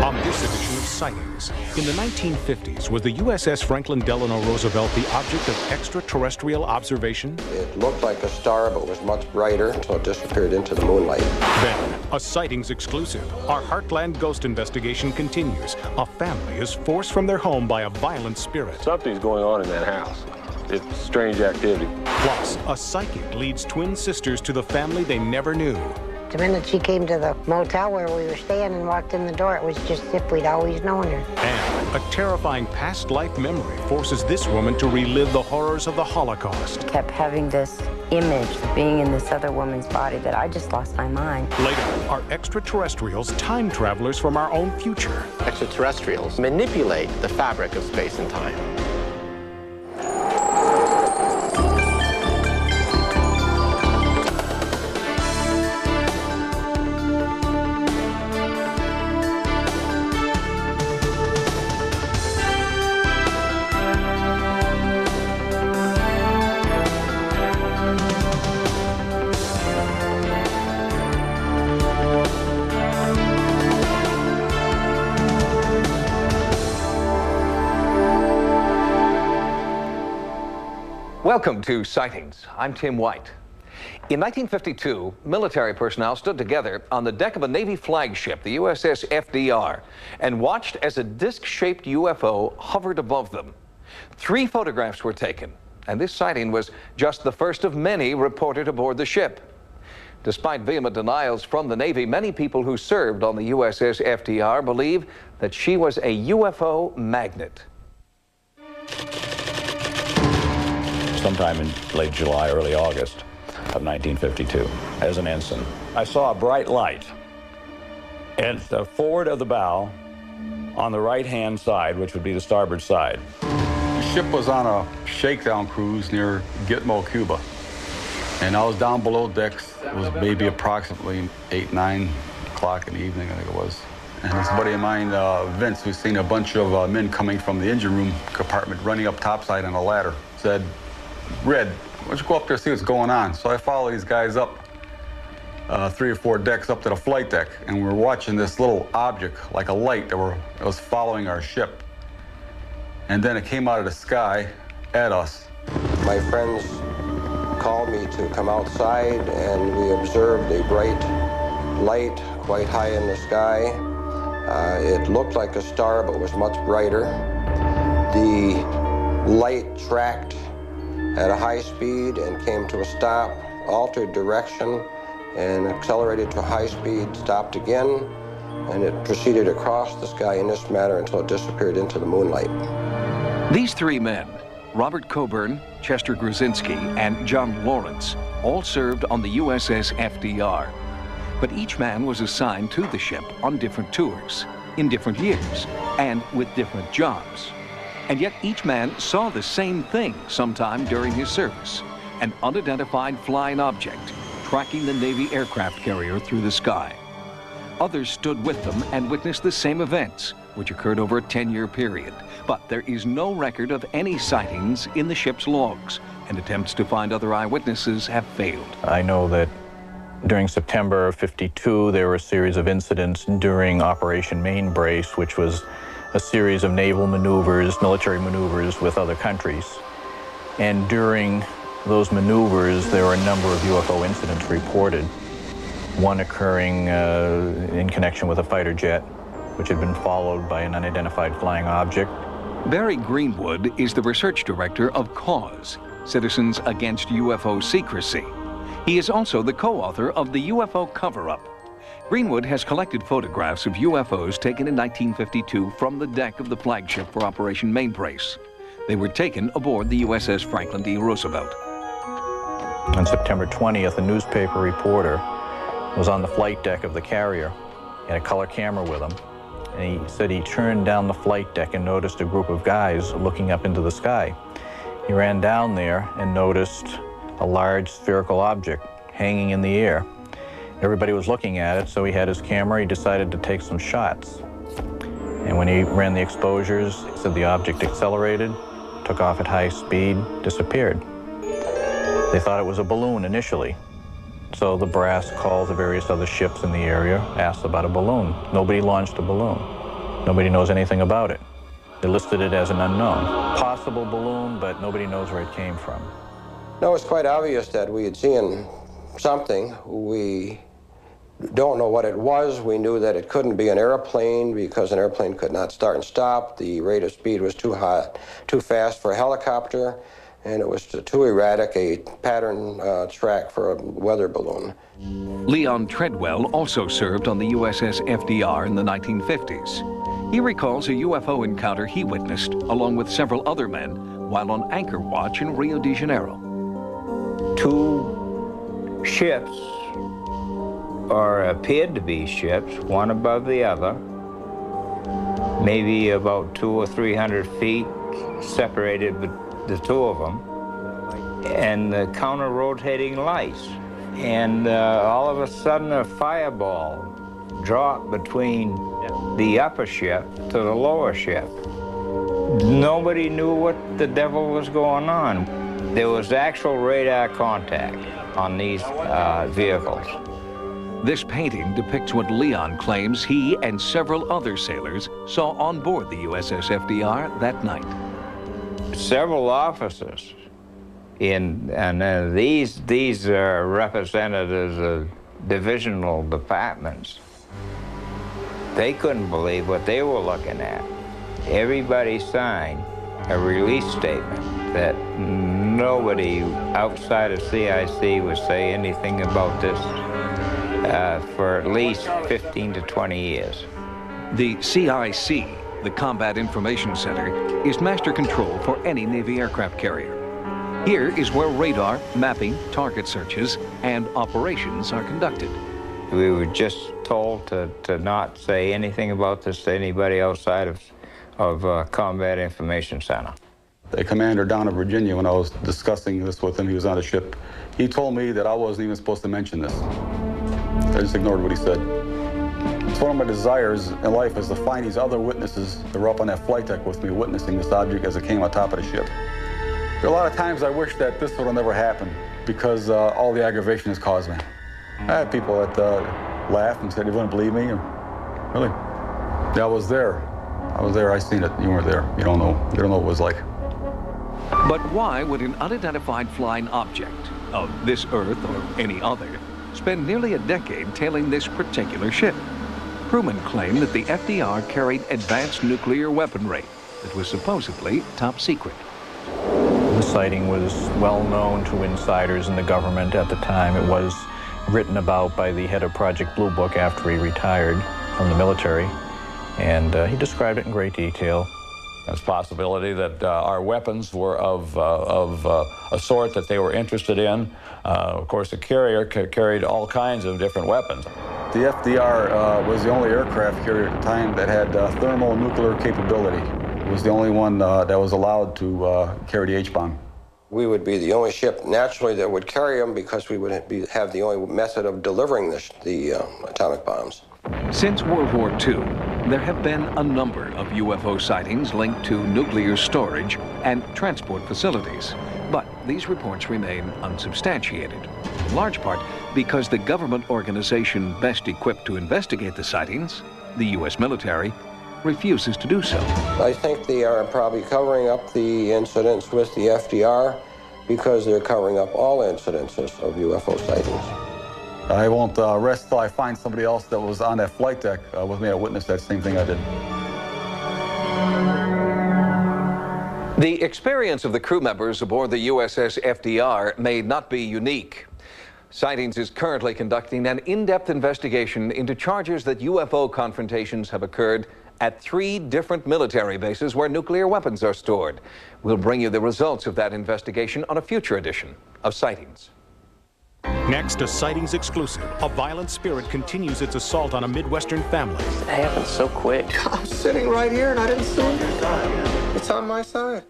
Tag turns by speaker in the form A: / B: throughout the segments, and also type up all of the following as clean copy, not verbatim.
A: On this edition of Sightings, in the 1950s, was the USS Franklin Delano Roosevelt the object of extraterrestrial observation?
B: It looked like a star, but was much brighter until it disappeared into the moonlight.
A: Then, a Sightings exclusive. Our Heartland ghost investigation continues. A family is forced from their home by a violent spirit.
C: Something's going on in that house. It's strange activity.
A: Plus, a psychic leads twin sisters to the family they never knew.
D: The minute she came to the motel where we were staying and walked in the door, it was just as if we'd always known her.
A: And a terrifying past life memory forces this woman to relive the horrors of the Holocaust.
E: I kept having this image of being in this other woman's body that I just lost my mind.
A: Later, are extraterrestrials time travelers from our own future?
F: Extraterrestrials manipulate the fabric of space and time.
G: Welcome to Sightings. I'm Tim White. In 1952, military personnel stood together on the deck of a Navy flagship, the USS F.D.R., and watched as a disc-shaped UFO hovered above them. 3 photographs were taken, and this sighting was just the first of many reported aboard the ship. Despite vehement denials from the Navy, many people who served on the USS F.D.R. believe that she was a UFO magnet.
H: Sometime in late July, early August of 1952, as an ensign, I saw a bright light at the forward of the bow on the right-hand side, which would be the starboard side.
I: The ship was on a shakedown cruise near Gitmo, Cuba, and I was down below decks. It was maybe approximately 8, 9 o'clock in the evening, I think it was. And this buddy of mine, Vince, who's seen a bunch of men coming from the engine room compartment running up topside on a ladder, said, "Red, why don't you go up there and see what's going on?" So I follow these guys up 3 or 4 decks up to the flight deck, and we were watching this little object, like a light, that was following our ship. And then it came out of the sky at us.
B: My friends called me to come outside, and we observed a bright light quite high in the sky. It looked like a star, but was much brighter. The light tracked at a high speed and came to a stop, altered direction, and accelerated to high speed, stopped again, and it proceeded across the sky in this manner until it disappeared into the moonlight.
G: These 3 men, Robert Coburn, Chester Gruzinski, and John Lawrence, all served on the USS F.D.R. But each man was assigned to the ship on different tours, in different years, and with different jobs. And yet each man saw the same thing sometime during his service, an unidentified flying object tracking the Navy aircraft carrier through the sky. Others stood with them and witnessed the same events, which occurred over a 10-year period. But there is no record of any sightings in the ship's logs, and attempts to find other eyewitnesses have failed.
H: I know that during September of '52, there were a series of incidents during Operation Mainbrace, which was a series of naval maneuvers, military maneuvers with other countries. And during those maneuvers, there were a number of UFO incidents reported. One occurring in connection with a fighter jet, which had been followed by an unidentified flying object.
G: Barry Greenwood is the research director of CAUSE, Citizens Against UFO Secrecy. He is also the co-author of the UFO Cover-Up. Greenwood has collected photographs of UFOs taken in 1952 from the deck of the flagship for Operation Mainbrace. They were taken aboard the USS Franklin D. Roosevelt.
H: On September 20th, a newspaper reporter was on the flight deck of the carrier. He had a color camera with him. And he said he turned down the flight deck and noticed a group of guys looking up into the sky. He ran down there and noticed a large spherical object hanging in the air. Everybody was looking at it, so he had his camera. He decided to take some shots. And when he ran the exposures, he said the object accelerated, took off at high speed, disappeared. They thought it was a balloon initially. So the brass called the various other ships in the area, asked about a balloon. Nobody launched a balloon. Nobody knows anything about it. They listed it as an unknown. Possible balloon, but nobody knows where it came from.
B: No, it's quite obvious that we had seen something. We don't know what it was. We knew that it couldn't be an airplane because an airplane could not start and stop. The rate of speed was too high, too fast for a helicopter, and it was too erratic a pattern track for a weather balloon.
G: Leon Treadwell also served on the USS F.D.R. in the 1950s. He recalls a UFO encounter he witnessed along with several other men while on anchor watch in Rio de Janeiro.
J: Two ships, or appeared to be ships, one above the other, maybe about 200 or 300 feet separated the two of them, and the counter-rotating lights. And all of a sudden a fireball dropped between the upper ship to the lower ship. Nobody knew what the devil was going on. There was actual radar contact on these vehicles.
G: This painting depicts what Leon claims he and several other sailors saw on board the USS F.D.R. that night.
J: Several officers and these are representatives of divisional departments. They couldn't believe what they were looking at. Everybody signed a release statement that nobody outside of CIC would say anything about this for at least 15 to 20 years.
G: The CIC, the Combat Information Center, is master control for any Navy aircraft carrier. Here is where radar, mapping, target searches, and operations are conducted.
J: We were just told to not say anything about this to anybody outside of Combat Information Center.
I: The commander down in Virginia, when I was discussing this with him, he was on the ship, he told me that I wasn't even supposed to mention this. I just ignored what he said. It's one of my desires in life is to find these other witnesses that were up on that flight deck with me witnessing this object as it came on top of the ship. There are a lot of times I wish that this would have never happened because all the aggravation has caused me. I had people that laughed and said, "You wouldn't believe me?" Really? Yeah, I was there. I seen it. You weren't there. You don't know. You don't know what it was like.
G: But why would an unidentified flying object of this Earth or any other spend nearly a decade tailing this particular ship? Crewmen claim that the FDR carried advanced nuclear weaponry that was supposedly top secret.
H: The sighting was well known to insiders in the government at the time. It was written about by the head of Project Blue Book after he retired from the military, and he described it in great detail.
K: There's a possibility that our weapons were of a sort that they were interested in. Of course, the carrier carried all kinds of different weapons.
I: The FDR was the only aircraft carrier at the time that had thermonuclear capability. It was the only one that was allowed to carry the H-bomb.
B: We would be the only ship naturally that would carry them because we would have the only method of delivering the atomic bombs.
G: Since World War II, there have been a number of UFO sightings linked to nuclear storage and transport facilities. But these reports remain unsubstantiated, in large part because the government organization best equipped to investigate the sightings, the U.S. military, refuses to do so.
B: I think they are probably covering up the incidents with the FDR because they're covering up all incidences of UFO sightings.
I: I won't rest till I find somebody else that was on that flight deck with me to witness that same thing I did.
G: The experience of the crew members aboard the USS F.D.R. may not be unique. Sightings is currently conducting an in-depth investigation into charges that UFO confrontations have occurred at 3 different military bases where nuclear weapons are stored. We'll bring you the results of that investigation on a future edition of Sightings.
A: Next, a Sightings exclusive. A violent spirit continues its assault on a Midwestern family.
F: It happened so quick.
B: I'm sitting right here and I didn't see it. It's on my side.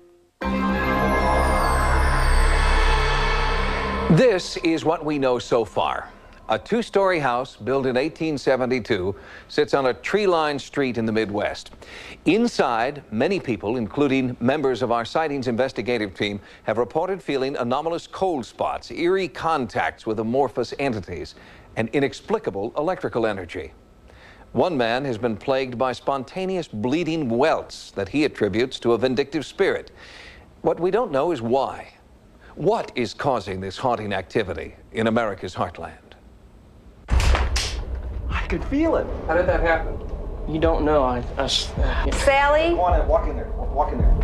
G: This is what we know so far. A 2-story house built in 1872 sits on a tree-lined street in the Midwest. Inside, many people, including members of our Sightings investigative team, have reported feeling anomalous cold spots, eerie contacts with amorphous entities, and inexplicable electrical energy. One man has been plagued by spontaneous bleeding welts that he attributes to a vindictive spirit. What we don't know is why. What is causing this haunting activity in America's heartland?
L: I could feel it.
M: How did that happen?
L: You don't know.
E: Sally?
L: Go on in, walk in there. Walk in there.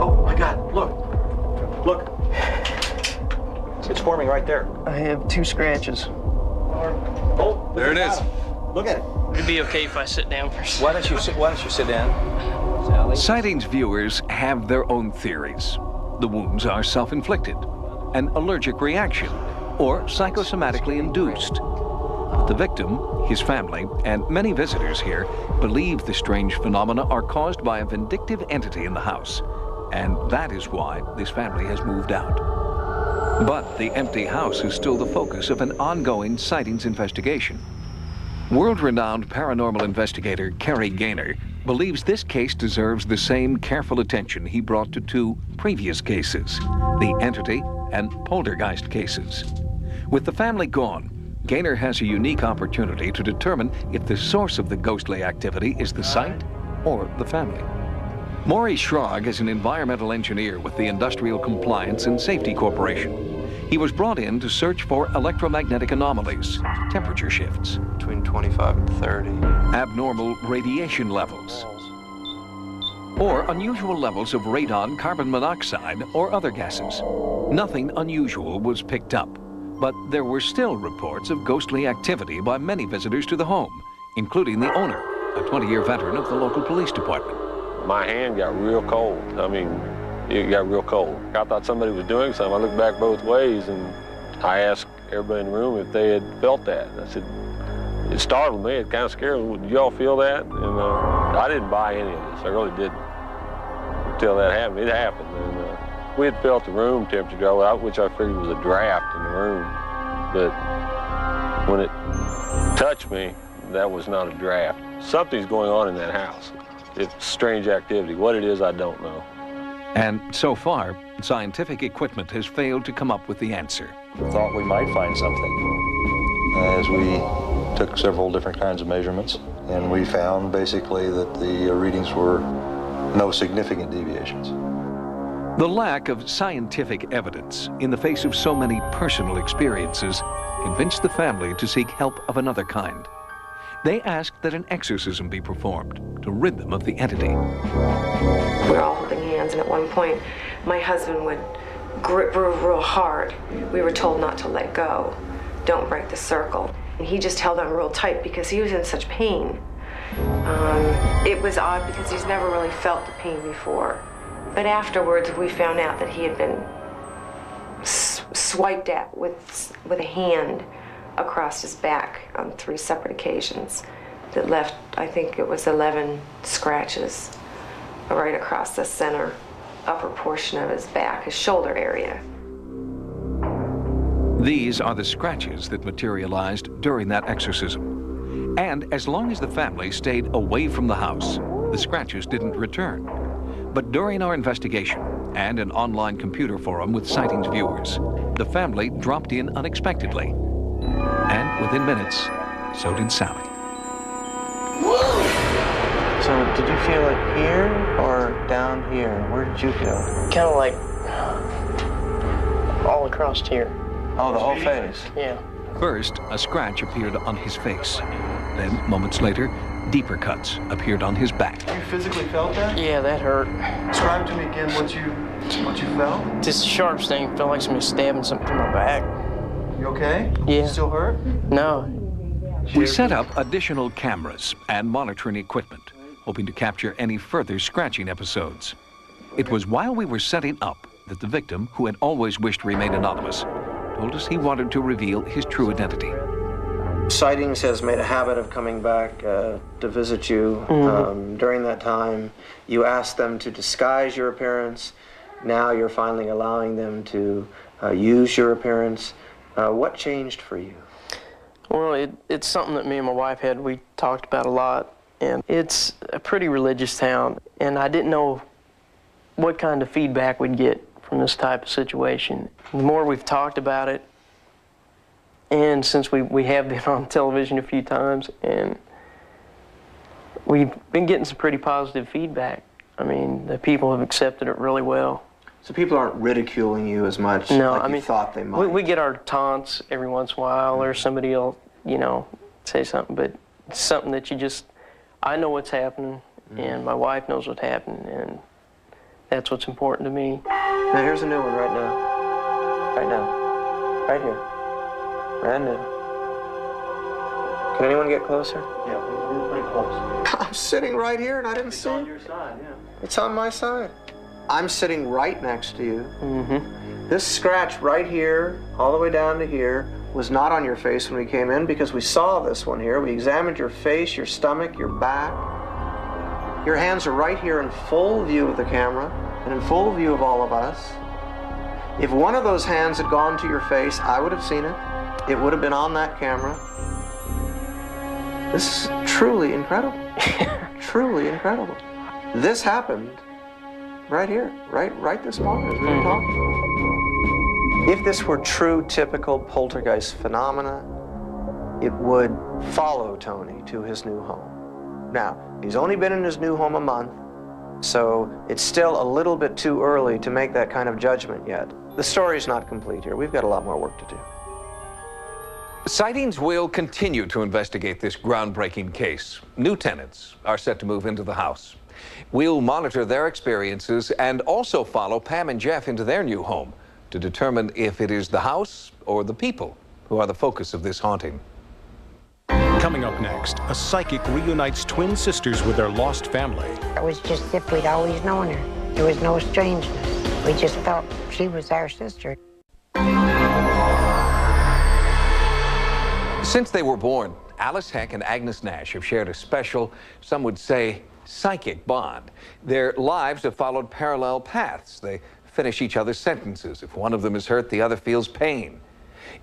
L: Oh my God, look. Look. It's forming right there.
M: I have 2 scratches.
L: Oh,
G: there it is.
L: Look at it.
M: It'd be okay if I sit down first.
L: Why don't you sit down, Sally?
G: Sightings viewers have their own theories. The wounds are self-inflicted, an allergic reaction, or psychosomatically induced. But the victim, his family, and many visitors here believe the strange phenomena are caused by a vindictive entity in the house. And that is why this family has moved out. But the empty house is still the focus of an ongoing sightings investigation. World-renowned paranormal investigator Kerry Gaynor believes this case deserves the same careful attention he brought to 2 previous cases, the entity and poltergeist cases. With the family gone, Gaynor has a unique opportunity to determine if the source of the ghostly activity is the site or the family. Maurice Schrag is an environmental engineer with the Industrial Compliance and Safety Corporation. He was brought in to search for electromagnetic anomalies, temperature shifts,
N: between 25 and 30,
G: abnormal radiation levels, or unusual levels of radon, carbon monoxide, or other gases. Nothing unusual was picked up, but there were still reports of ghostly activity by many visitors to the home, including the owner, a 20-year veteran of the local police department.
C: My hand got real cold. I mean, it got real cold. I thought somebody was doing something. I looked back both ways, and I asked everybody in the room if they had felt that. I said, it startled me. It kind of scared me. Did y'all feel that? And I didn't buy any of this. I really didn't until that happened. It happened. And we had felt the room temperature go out, which I figured was a draft in the room. But when it touched me, that was not a draft. Something's going on in that house. It's strange activity. What it is, I don't know.
G: And so far, scientific equipment has failed to come up with the answer.
N: We thought we might find something as we took several different kinds of measurements, and we found basically that the readings were no significant deviations.
G: The lack of scientific evidence in the face of so many personal experiences convinced the family to seek help of another kind. They asked that an exorcism be performed to rid them of the entity.
O: We were all holding hands, and at one point, my husband would grip her real hard. We were told not to let go. Don't break the circle. And he just held on real tight because he was in such pain. It was odd because he's never really felt the pain before. But afterwards, we found out that he had been swiped at with a hand across his back on 3 separate occasions that left, I think it was 11 scratches right across the center upper portion of his back, his shoulder area.
G: These are the scratches that materialized during that exorcism. And as long as the family stayed away from the house, the scratches didn't return. But during our investigation and an online computer forum with sightings viewers, the family dropped in unexpectedly. And within minutes, so did Sally.
L: Whoa! So did you feel it here or down here? Where did you feel?
M: Kind of like all across here.
L: Oh, the whole face?
M: Yeah.
G: First, a scratch appeared on his face. Then, moments later, deeper cuts appeared on his back.
L: You physically felt that?
M: Yeah, that hurt.
L: Describe to me again what you felt?
M: This sharp sting felt like somebody stabbing something in my back.
L: You okay?
M: Yeah.
L: Still hurt?
M: No.
G: We set up additional cameras and monitoring equipment, hoping to capture any further scratching episodes. It was while we were setting up that the victim, who had always wished to remain anonymous, told us he wanted to reveal his true identity.
P: Sightings has made a habit of coming back to visit you. During that time, you asked them to disguise your appearance. Now you're finally allowing them to use your appearance. What changed for you?
M: Well, it's something that me and my wife we talked about a lot. And it's a pretty religious town. And I didn't know what kind of feedback we'd get from this type of situation. The more we've talked about it, And since we have been on television a few times, and we've been getting some pretty positive feedback. I mean, the people have accepted it really well.
P: So people aren't ridiculing you as much like you thought they might?
M: We get our taunts every once in a while, or somebody will, you know, say something, but it's something that you just, I know what's happening, and my wife knows what's happening, and that's what's important to me.
P: Now here's a new one right now. Right now. Right here. Brand new. Can anyone get closer?
L: Yeah, we're pretty close.
P: I'm sitting right here and I didn't see it.
L: It's on your side, yeah.
P: It's on my side. I'm sitting right next to you.
M: Mm-hmm.
P: This scratch right here, all the way down to here, was not on your face when we came in because we saw this one here. We examined your face, your stomach, your back. Your hands are right here in full view of the camera and in full view of all of us. If one of those hands had gone to your face, I would have seen it. It would have been on that camera. This is truly incredible. Truly incredible. This happened right here, right this moment as we were talking. If this were true, typical poltergeist phenomena, it would follow Tony to his new home. Now, he's only been in his new home a month, so it's still a little bit too early to make that kind of judgment yet. The story's not complete here. We've got a lot more work to do.
G: Sightings will continue to investigate this groundbreaking case. New tenants are set to move into the house. We'll monitor their experiences and also follow Pam and Jeff into their new home to determine if it is the house or the people who are the focus of this haunting.
A: Coming up next, a psychic reunites twin sisters with their lost family.
D: It was just as if we'd always known her. There was no strangeness. We just felt she was our sister.
G: Since they were born, Alice Heck and Agnes Nash have shared a special, some would say, psychic bond. Their lives have followed parallel paths. They finish each other's sentences. If one of them is hurt, the other feels pain.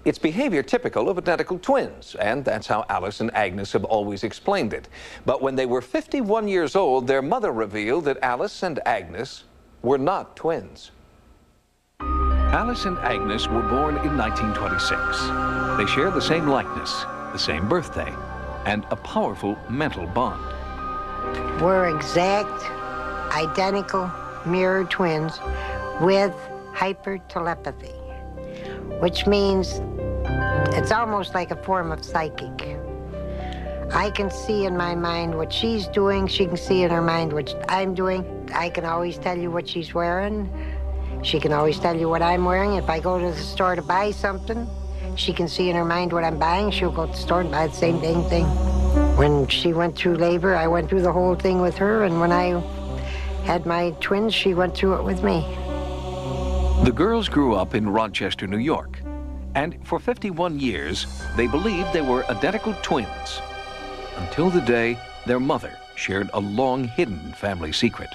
G: It's behavior typical of identical twins, and that's how Alice and Agnes have always explained it. But when they were 51 years old, their mother revealed that Alice and Agnes were not twins. Alice and Agnes were born in 1926. They share the same likeness, the same birthday, and a powerful mental bond.
D: We're exact, identical, mirror twins with hypertelepathy, which means it's almost like a form of psychic. I can see in my mind what she's doing. She can see in her mind what I'm doing. I can always tell you what she's wearing. She can always tell you what I'm wearing. If I go to the store to buy something, she can see in her mind what I'm buying. She'll go to the store and buy the same dang thing. When she went through labor, I went through the whole thing with her, and when I had my twins, she went through it with me.
G: The girls grew up in Rochester, New York, and for 51 years, they believed they were identical twins, until the day their mother shared a long-hidden family secret.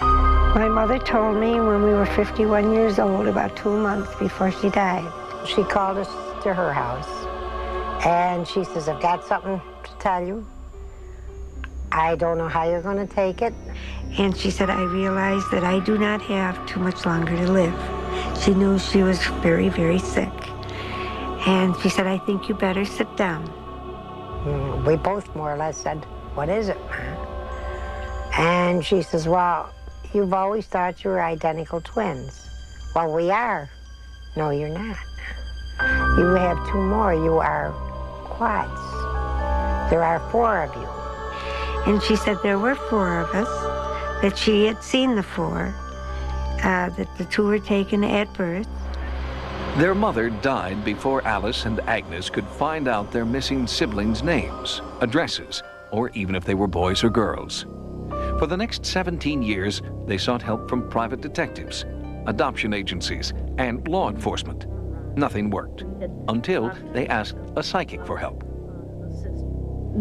D: My mother told me when we were 51 years old, about 2 months before she died. She called us to her house, and she says, I've got something to tell you. I don't know how you're going to take it.
Q: And she said, I realized that I do not have too much longer to live. She knew she was very, very sick. And she said, I think you better sit down.
D: We both more or less said, what is it, Ma? And she says, well, you've always thought you were identical twins. Well, we are. No, you're not. You have 2 more. You are quads. There are 4 of you.
Q: And she said there were 4 of us, that she had seen the 4, that the 2 were taken at birth.
G: Their mother died before Alice and Agnes could find out their missing siblings' names, addresses, or even if they were boys or girls. For the next 17 years, they sought help from private detectives, adoption agencies, and law enforcement. Nothing worked, until they asked a psychic for help.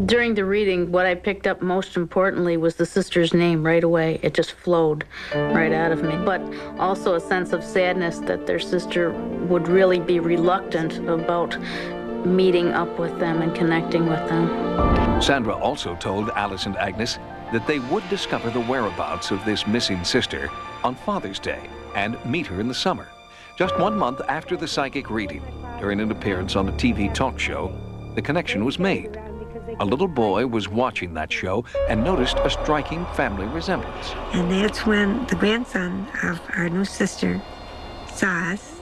R: During the reading, what I picked up most importantly was the sister's name right away. It just flowed right out of me. But also a sense of sadness that their sister would really be reluctant about meeting up with them and connecting with them.
G: Sandra also told Alice and Agnes that they would discover the whereabouts of this missing sister on Father's Day and meet her in the summer, just 1 month after the psychic reading. during an appearance on a TV talk show, the connection was made. A little boy was watching that show and noticed a striking family resemblance.
Q: And that's when the grandson of our new sister saw us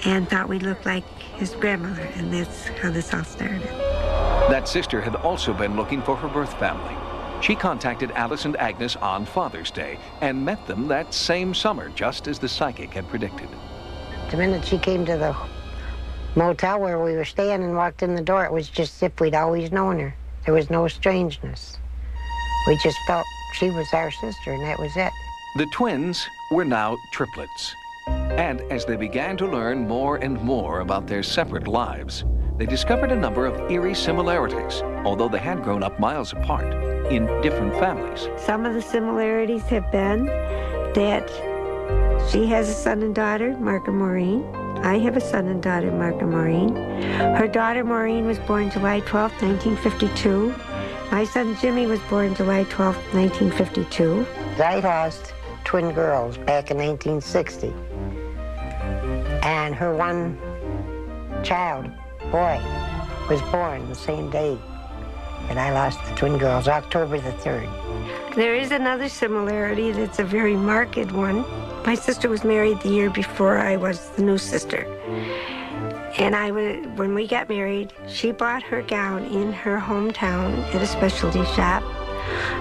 Q: and thought we looked like his grandmother, and that's how this all started.
G: That sister had also been looking for her birth family. She contacted Alice and Agnes on Father's Day and met them that same summer, just as the psychic had predicted.
D: The minute she came to the motel where we were staying and walked in the door, it was just as if we'd always known her. There was no strangeness. We just felt she was our sister, and that was it.
G: The twins were now triplets. And as they began to learn more and more about their separate lives, they discovered a number of eerie similarities, although they had grown up miles apart in different families.
Q: Some of the similarities have been that she has a son and daughter, Mark and Maureen. I have a son and daughter, Mark and Maureen. Her daughter, Maureen, was born July 12, 1952. My son, Jimmy, was born July 12, 1952.
D: I lost twin girls back in 1960. And her one child, boy, was born the same day that I lost the twin girls, October the 3rd.
Q: There is another similarity that's a very marked one. My sister was married the year before I was the new sister. And when we got married, she bought her gown in her hometown at a specialty shop.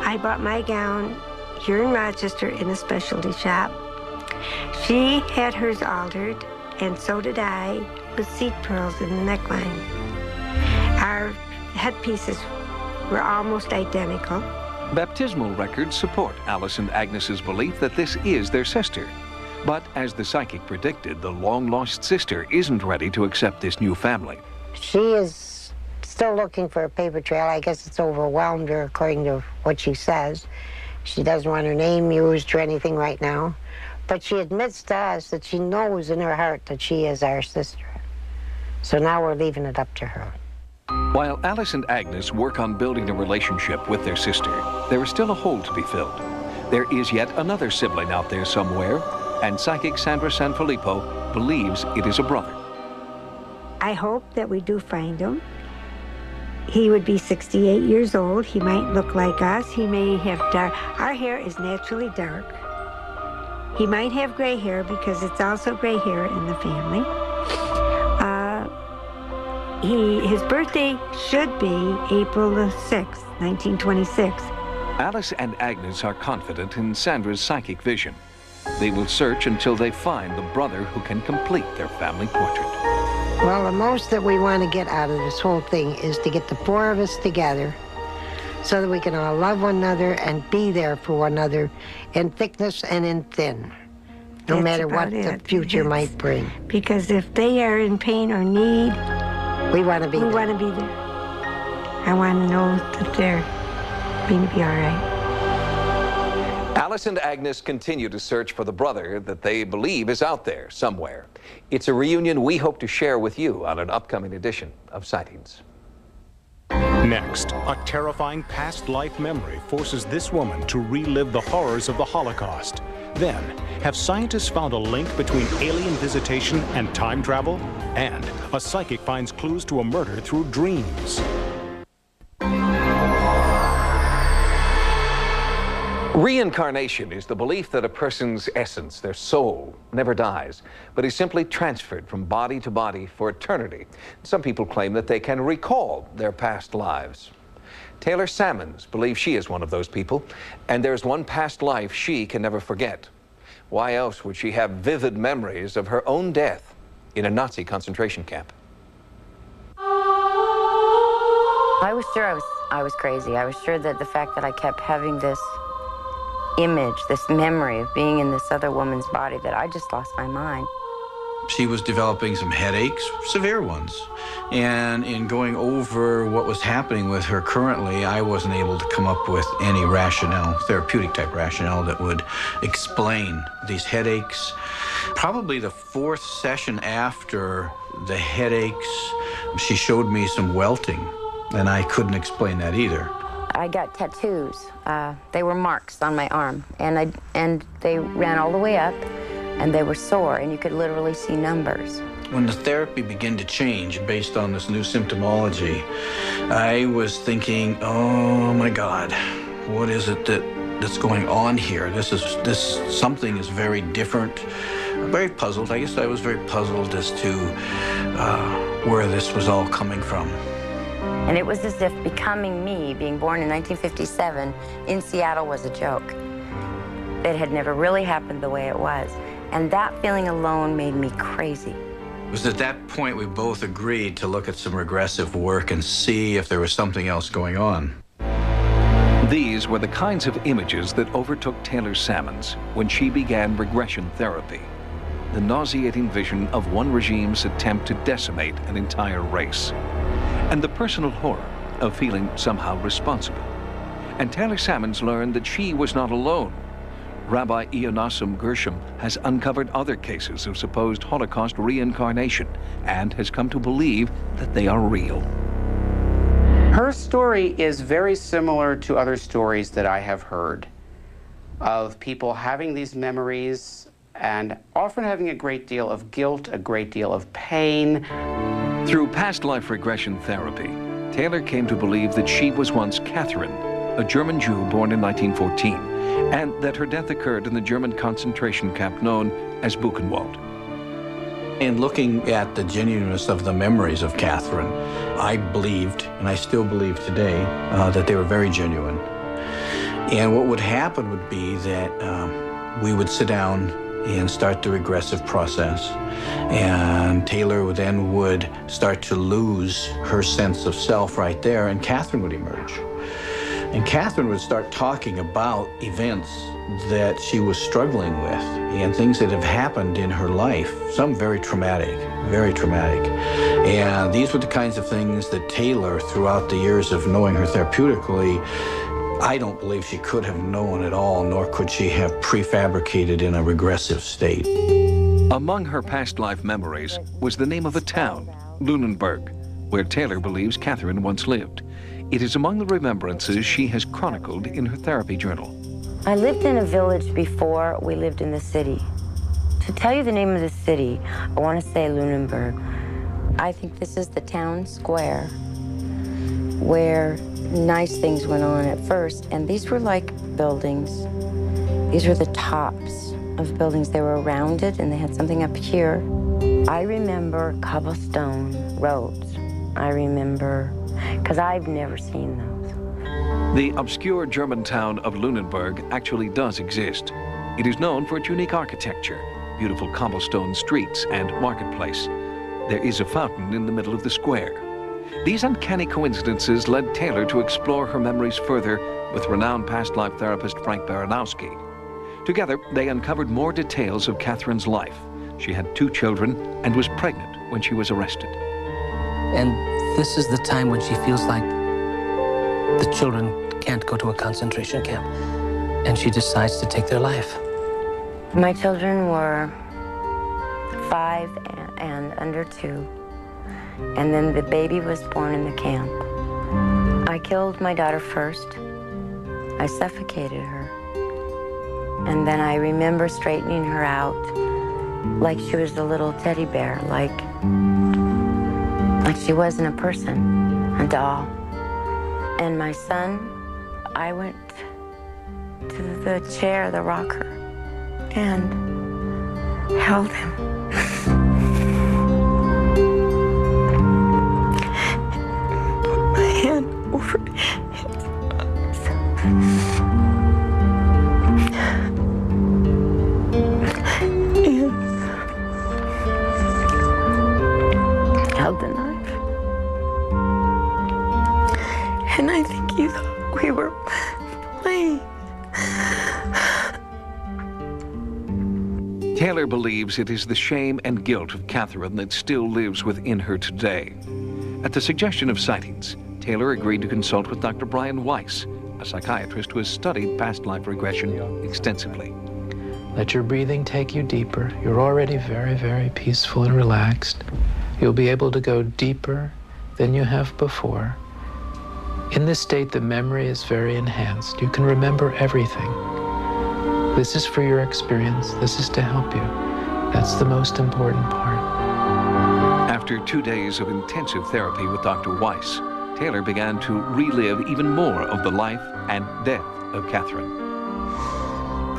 Q: I bought my gown here in Rochester in a specialty shop. She had hers altered, and so did I, with seat pearls in the neckline. Our headpieces were almost identical.
G: Baptismal records support Alice and Agnes's belief that this is their sister. But as the psychic predicted, the long-lost sister isn't ready to accept this new family.
D: She is still looking for a paper trail. I guess it's overwhelmed her, according to what she says. She doesn't want her name used or anything right now. But she admits to us that she knows in her heart that she is our sister. So now we're leaving it up to her.
G: While Alice and Agnes work on building a relationship with their sister, there is still a hole to be filled. There is yet another sibling out there somewhere, and psychic Sandra Sanfilippo believes it is a brother.
Q: I hope that we do find him. He would be 68 years old. He might look like us. He may have dark. Our hair is naturally dark. He might have gray hair because it's also gray hair in the family. His birthday should be April the 6th, 1926.
G: Alice and Agnes are confident in Sandra's psychic vision. They will search until they find the brother who can complete their family portrait.
D: Well, the most that we want to get out of this whole thing is to get the four of us together so that we can all love one another and be there for one another in thickness and in thin, no matter what the future might bring.
Q: Because if they are in pain or need,
D: we want to be there.
Q: We want to be there. I want to know that they're going to be all right.
G: Alice and Agnes continue to search for the brother that they believe is out there somewhere. It's a reunion we hope to share with you on an upcoming edition of Sightings.
A: Next, a terrifying past life memory forces this woman to relive the horrors of the Holocaust. Then, have scientists found a link between alien visitation and time travel? And a psychic finds clues to a murder through dreams.
G: Reincarnation is the belief that a person's essence, their soul, never dies, but is simply transferred from body to body for eternity. Some people claim that they can recall their past lives. Taylor Sammons believes she is one of those people, and there's one past life she can never forget. Why else would she have vivid memories of her own death in a Nazi concentration camp?
E: I was sure I was crazy. I was sure that the fact that I kept having this image, this memory of being in this other woman's body, that I just lost my mind.
S: She was developing some headaches, severe ones. And in going over what was happening with her currently, I wasn't able to come up with any rationale, therapeutic type rationale, that would explain these headaches. Probably the fourth session after the headaches, she showed me some welting, and I couldn't explain that either.
E: I got tattoos. They were marks on my arm, and they ran all the way up, and they were sore, and you could literally see numbers.
S: When the therapy began to change based on this new symptomology, I was thinking, oh my God, what is it that's going on here? Something is very different. I'm very puzzled. I guess I was very puzzled as to where this was all coming from.
E: And it was as if becoming me, being born in 1957 in Seattle, was a joke. It had never really happened the way it was. And that feeling alone made me crazy.
S: It was at that point we both agreed to look at some regressive work and see if there was something else going on.
G: These were the kinds of images that overtook Taylor Sammons when she began regression therapy. The nauseating vision of one regime's attempt to decimate an entire race. And the personal horror of feeling somehow responsible. And Taylor Sammons learned that she was not alone. Rabbi Ionasim Gershom has uncovered other cases of supposed Holocaust reincarnation and has come to believe that they are real.
T: Her story is very similar to other stories that I have heard of people having these memories and often having a great deal of guilt, a great deal of pain.
G: Through past life regression therapy, Taylor came to believe that she was once Catherine, a German Jew born in 1914, and that her death occurred in the German concentration camp known as Buchenwald.
S: In looking at the genuineness of the memories of Catherine, I believed, and I still believe today, that they were very genuine. And what would happen would be that we would sit down and start the regressive process. And Taylor then would start to lose her sense of self right there, and Catherine would emerge. And Catherine would start talking about events that she was struggling with and things that have happened in her life, some very traumatic, very traumatic. And these were the kinds of things that Taylor, throughout the years of knowing her therapeutically, I don't believe she could have known at all, nor could she have prefabricated in a regressive state.
G: Among her past life memories was the name of a town, Lunenburg, where Taylor believes Catherine once lived. It is among the remembrances she has chronicled in her therapy journal.
E: I lived in a village before we lived in the city. To tell you the name of the city, I want to say Lunenburg. I think this is the town square where nice things went on at first, and these were like buildings. These were the tops of buildings. They were rounded and they had something up here. I remember cobblestone roads. I remember, because I've never seen those.
G: The obscure German town of Lunenburg actually does exist. It is known for its unique architecture, beautiful cobblestone streets, and marketplace. There is a fountain in the middle of the square. These uncanny coincidences led Taylor to explore her memories further with renowned past life therapist Frank Baranowski. Together, they uncovered more details of Catherine's life. She had 2 children and was pregnant when she was arrested.
U: And this is the time when she feels like the children can't go to a concentration camp, and she decides to take their life.
E: My children were 5 and under 2. And then the baby was born in the camp. I killed my daughter first. I suffocated her. And then I remember straightening her out like she was a little teddy bear, like she wasn't a person, a doll. And my son, I went to the chair, the rocker, and held him. Over his eyes. And held the knife. And I think he thought we were playing.
G: Taylor believes it is the shame and guilt of Catherine that still lives within her today. At the suggestion of sightings, Taylor agreed to consult with Dr. Brian Weiss, a psychiatrist who has studied past life regression extensively.
V: Let your breathing take you deeper. You're already very, very peaceful and relaxed. You'll be able to go deeper than you have before. In this state, the memory is very enhanced. You can remember everything. This is for your experience. This is to help you. That's the most important part.
G: After 2 days of intensive therapy with Dr. Weiss, Taylor began to relive even more of the life and death of Catherine.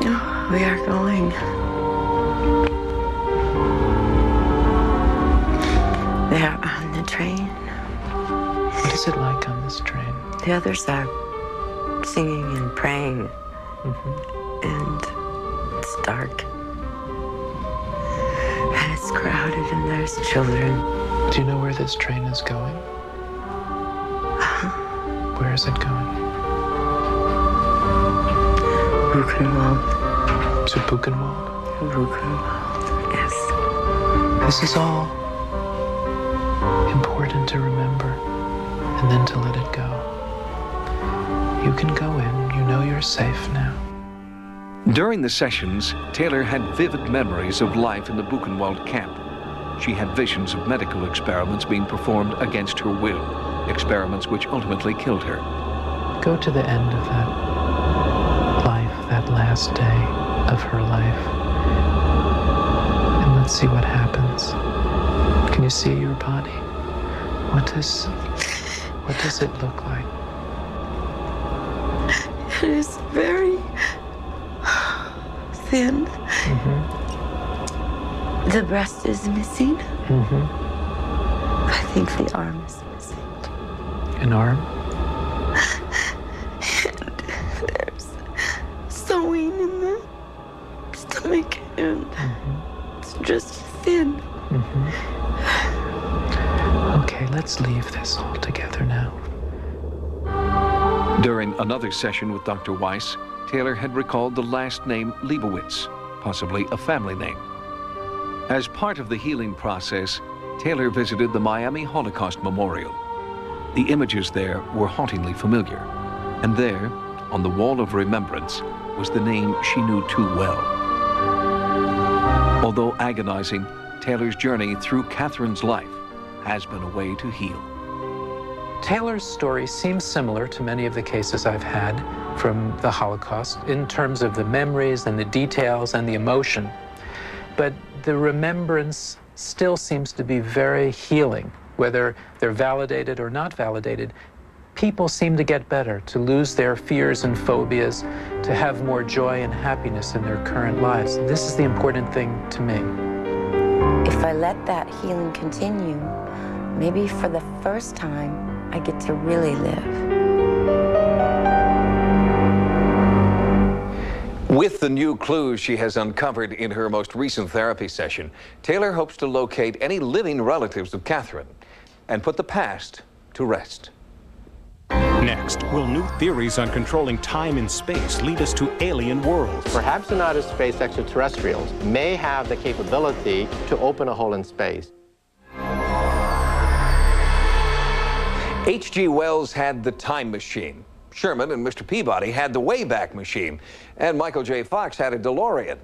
E: Oh, we are going. They are on the train.
V: What is it like on this train?
E: The others are singing and praying. And it's dark. And it's crowded and there's children.
V: Do you know where this train is going? Where is it going?
E: Buchenwald.
V: To Buchenwald?
E: Buchenwald, yes.
V: This is all important to remember and then to let it go. You can go in. You know you're safe now.
G: During the sessions, Taylor had vivid memories of life in the Buchenwald camp. She had visions of medical experiments being performed against her will, experiments which ultimately killed her.
V: Go to the end of that life, that last day of her life, and let's see what happens. Can you see your body? What does it look like?
E: It is very thin. The breast is missing. I think the arm is missing.
V: An arm?
E: And there's sewing in the stomach, and it's just thin.
V: Okay, let's leave this all together now.
G: During another session with Dr. Weiss, Taylor had recalled the last name Leibowitz, possibly a family name. As part of the healing process, Taylor visited the Miami Holocaust Memorial. The images there were hauntingly familiar, and there, on the wall of remembrance, was the name she knew too well. Although agonizing, Taylor's journey through Catherine's life has been a way to heal.
V: Taylor's story seems similar to many of the cases I've had from the Holocaust in terms of the memories and the details and the emotion. But the remembrance still seems to be very healing, whether they're validated or not validated. People seem to get better, to lose their fears and phobias, to have more joy and happiness in their current lives. This is the important thing to me.
E: If I let that healing continue, maybe for the first time, I get to really live.
G: With the new clues she has uncovered in her most recent therapy session, Taylor hopes to locate any living relatives of Catherine and put the past to rest.
A: Next, will new theories on controlling time and space lead us to alien worlds?
F: Perhaps in outer space, extraterrestrials may have the capability to open a hole in space.
G: H.G. Wells had the time machine. Sherman and Mr. Peabody had the Wayback Machine. And Michael J. Fox had a DeLorean.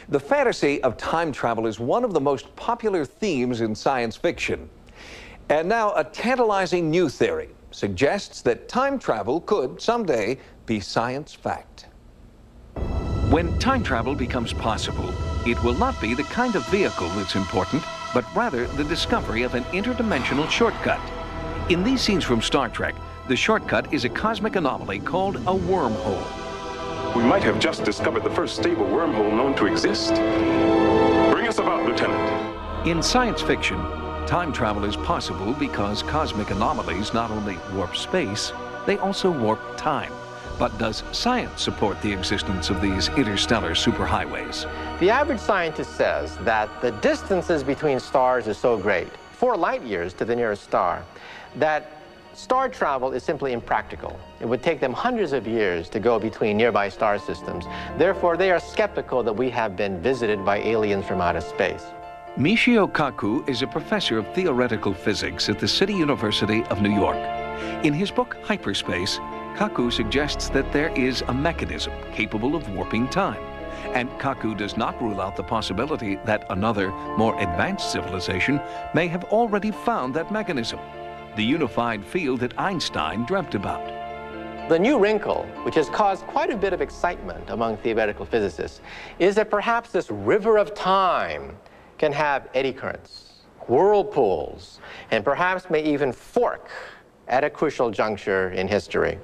G: The fantasy of time travel is one of the most popular themes in science fiction. And now a tantalizing new theory suggests that time travel could someday be science fact. When time travel becomes possible, it will not be the kind of vehicle that's important, but rather the discovery of an interdimensional shortcut. In these scenes from Star Trek, the shortcut is a cosmic anomaly called a wormhole.
H: We might have just discovered the first stable wormhole known to exist. Bring us about, Lieutenant.
G: In science fiction, time travel is possible because cosmic anomalies not only warp space, they also warp time. But does science support the existence of these interstellar superhighways?
F: The average scientist says that the distances between stars is so great, 4 light years to the nearest star, that star travel is simply impractical. It would take them hundreds of years to go between nearby star systems. Therefore, they are skeptical that we have been visited by aliens from outer space.
G: Michio Kaku is a professor of theoretical physics at the City University of New York. In his book, Hyperspace, Kaku suggests that there is a mechanism capable of warping time. And Kaku does not rule out the possibility that another, more advanced civilization may have already found that mechanism, the unified field that Einstein dreamt about.
F: The new wrinkle, which has caused quite a bit of excitement among theoretical physicists, is that perhaps this river of time can have eddy currents. whirlpools, and perhaps may even fork at a crucial juncture in history.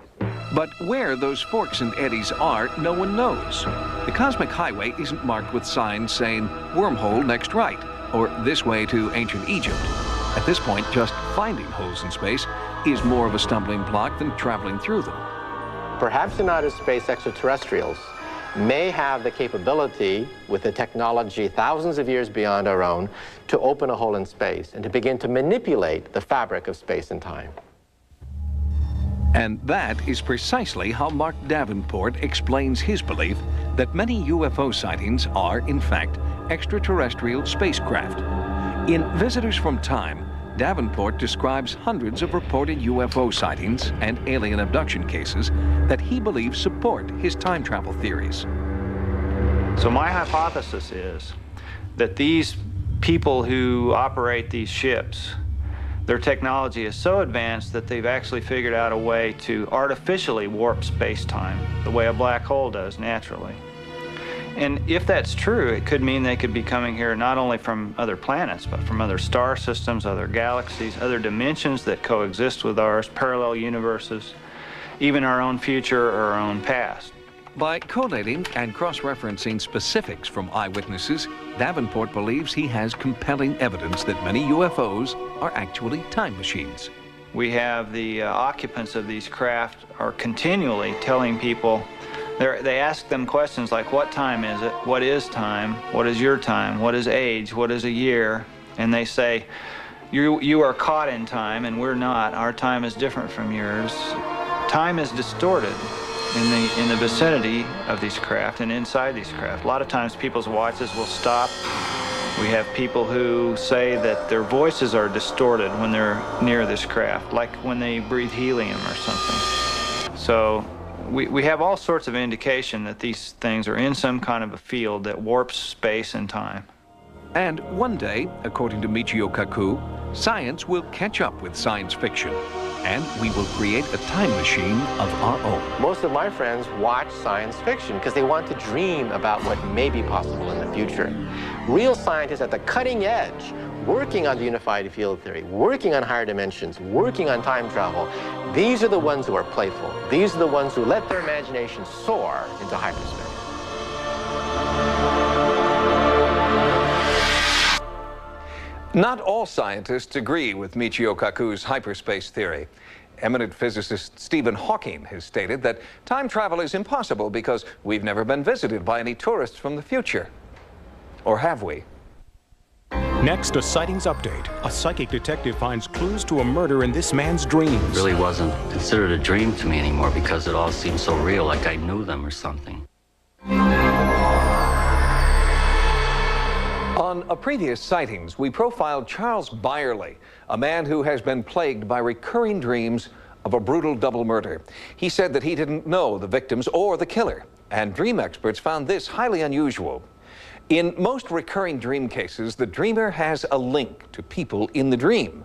G: But where those forks and eddies are, no one knows. The cosmic highway isn't marked with signs saying, wormhole next right, or this way to ancient Egypt. At this point, just finding holes in space is more of a stumbling block than traveling through them.
F: Perhaps in outer space, extraterrestrials may have the capability, with the technology thousands of years beyond our own, to open a hole in space and to begin to manipulate the fabric of space and time.
G: And that is precisely how Mark Davenport explains his belief that many UFO sightings are, in fact, extraterrestrial spacecraft. In Visitors from Time, Davenport describes hundreds of reported UFO sightings and alien abduction cases that he believes support his time travel theories.
J: So my hypothesis is that these people who operate these ships, their technology is so advanced that they've actually figured out a way to artificially warp space-time the way a black hole does naturally. And if that's true, it could mean they could be coming here not only from other planets, but from other star systems, other galaxies, other dimensions that coexist with ours, parallel universes, even our own future or our own past.
G: By collating and cross-referencing specifics from eyewitnesses, Davenport believes he has compelling evidence that many UFOs are actually time machines.
J: We have the occupants of these craft are continually telling people, they ask them questions like, what time is it? What is time? What is your time? What is age? What is a year? And they say, you are caught in time and we're not. Our time is different from yours. Time is distorted in the vicinity of these craft and inside these craft. A lot of times people's watches will stop. We have people who say that their voices are distorted when they're near this craft, like when they breathe helium or something. So we have all sorts of indication that these things are in some kind of a field that warps space and time.
G: And one day, according to Michio Kaku, science will catch up with science fiction, and we will create a time machine of our own.
F: Most of my friends watch science fiction because they want to dream about what may be possible in the future. Real scientists at the cutting edge, working on the unified field theory, working on higher dimensions, working on time travel, these are the ones who are playful. These are the ones who let their imagination soar into hyperspace.
G: Not all scientists agree with Michio Kaku's hyperspace theory. Eminent physicist Stephen Hawking has stated that time travel is impossible because we've never been visited by any tourists from the future. Or have we?
A: Next, a sightings update. A psychic detective finds clues to a murder in this man's dreams.
K: It really wasn't considered a dream to me anymore because it all seemed so real, like I knew them or something.
G: On a previous Sightings, we profiled Charles Byerly, a man who has been plagued by recurring dreams of a brutal double murder. He said that he didn't know the victims or the killer, and dream experts found this highly unusual. In most recurring dream cases, the dreamer has a link to people in the dream.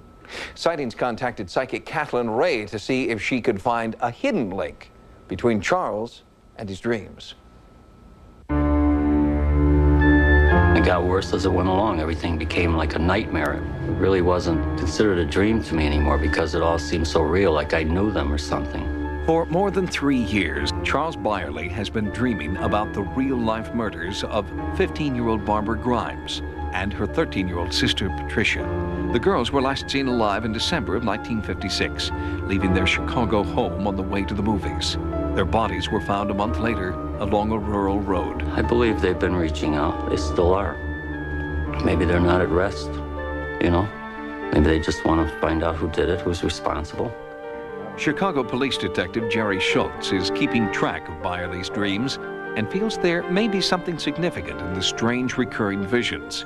G: Sightings contacted psychic Kathleen Ray to see if she could find a hidden link between Charles and his dreams.
K: It got worse as it went along. Everything became like a nightmare. It really wasn't considered a dream to me anymore because it all seemed so real, like I knew them or something.
G: For more than 3 years, Charles Byerly has been dreaming about the real-life murders of 15-year-old Barbara Grimes and her 13-year-old sister, Patricia. The girls were last seen alive in December of 1956, leaving their Chicago home on the way to the movies. Their bodies were found a month later along a rural road.
K: I believe they've been reaching out. They still are. Maybe they're not at rest, you know? Maybe they just want to find out who did it, who's responsible.
G: Chicago police detective Jerry Schultz is keeping track of Byerly's dreams and feels there may be something significant in the strange recurring visions.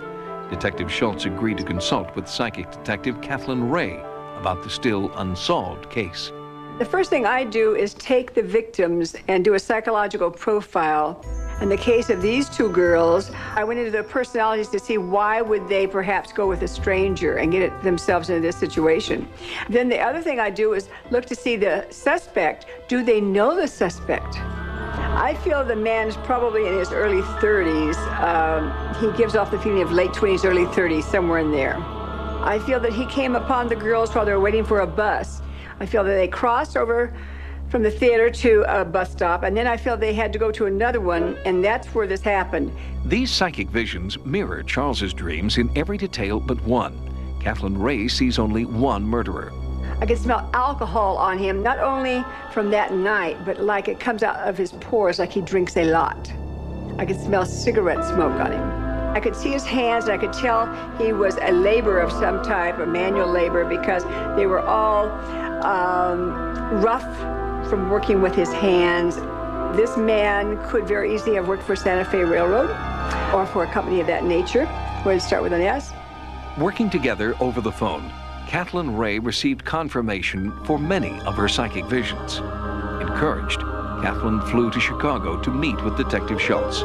G: Detective Schultz agreed to consult with psychic detective Kathleen Ray about the still unsolved case.
W: The first thing I do is take the victims and do a psychological profile. In the case of these two girls, I went into their personalities to see why would they perhaps go with a stranger and get themselves into this situation. Then the other thing I do is look to see the suspect. Do they know the suspect? I feel the man is probably in his early 30s. He gives off the feeling of late 20s, early 30s, somewhere in there. I feel that he came upon the girls while they were waiting for a bus. I feel that they crossed over from the theater to a bus stop, and then I feel they had to go to another one, and that's where this happened.
G: These psychic visions mirror Charles's dreams in every detail but one. Kathleen Ray sees only one murderer.
W: I could smell alcohol on him, not only from that night, but like it comes out of his pores like he drinks a lot. I could smell cigarette smoke on him. I could see his hands, and I could tell he was a laborer of some type, a manual labor, because they were all rough from working with his hands. This man could very easily have worked for Santa Fe Railroad or for a company of that nature. Would it start with an S?
G: Working together over the phone, Kathleen Ray received confirmation for many of her psychic visions. Encouraged, Kathleen flew to Chicago to meet with Detective Schultz.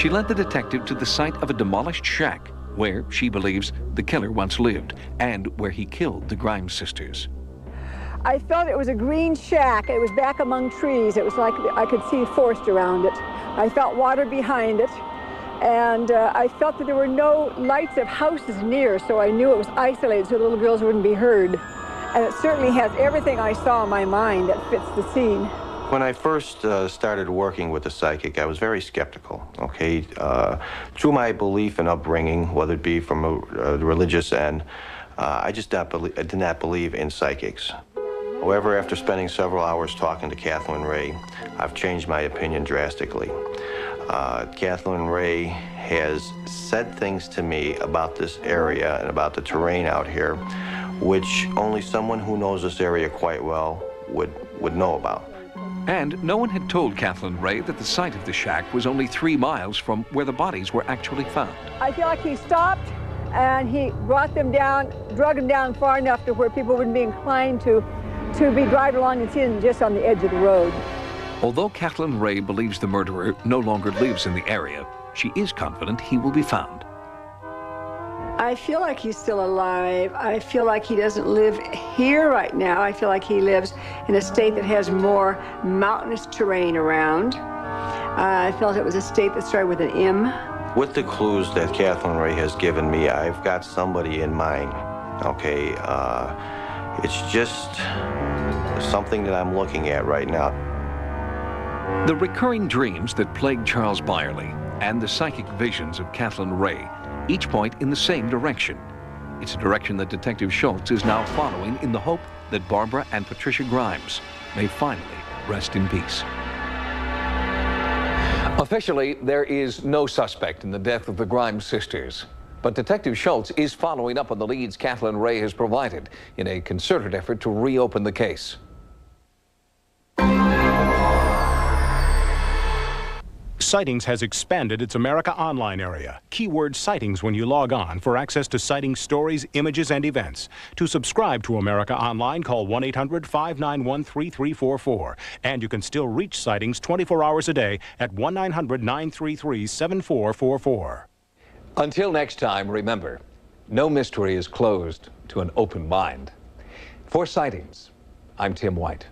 G: She led the detective to the site of a demolished shack where she believes the killer once lived and where he killed the Grimes sisters.
W: I felt it was a green shack. It was back among trees. It was like I could see forest around it. I felt water behind it. And I felt that there were no lights of houses near, so I knew it was isolated so the little girls wouldn't be heard. And it certainly has everything I saw in my mind that fits the scene.
B: When I first started working with the psychic, I was very skeptical, okay? Through my belief and upbringing, whether it be from a religious end, I did not believe in psychics. However, after spending several hours talking to Kathleen Ray, I've changed my opinion drastically. Kathleen Ray has said things to me about this area and about the terrain out here, which only someone who knows this area quite well would know about.
G: And no one had told Kathleen Ray that the site of the shack was only 3 miles from where the bodies were actually found.
W: I feel like he stopped and he brought them down, drug them down far enough to where people wouldn't be inclined to be driving along and see them just on the edge of the road.
G: Although Kathleen Ray believes the murderer no longer lives in the area, she is confident he will be found.
W: I feel like he's still alive. I feel like he doesn't live here right now. I feel like he lives in a state that has more mountainous terrain around. I felt it was a state that started with an M.
B: With the clues that Kathleen Ray has given me, I've got somebody in mind, okay? It's just something that I'm looking at right now.
G: The recurring dreams that plagued Charles Byerly and the psychic visions of Kathleen Ray each point in the same direction. It's a direction that Detective Schultz is now following in the hope that Barbara and Patricia Grimes may finally rest in peace. Officially, there is no suspect in the death of the Grimes sisters. But Detective Schultz is following up on the leads Kathleen Ray has provided in a concerted effort to reopen the case.
A: Sightings has expanded its America Online area. Keyword sightings when you log on for access to sighting stories, images, and events. To subscribe to America Online, call 1-800-591-3344. And you can still reach sightings 24 hours a day at 1-900-933-7444.
G: Until next time, remember, no mystery is closed to an open mind. For Sightings, I'm Tim White.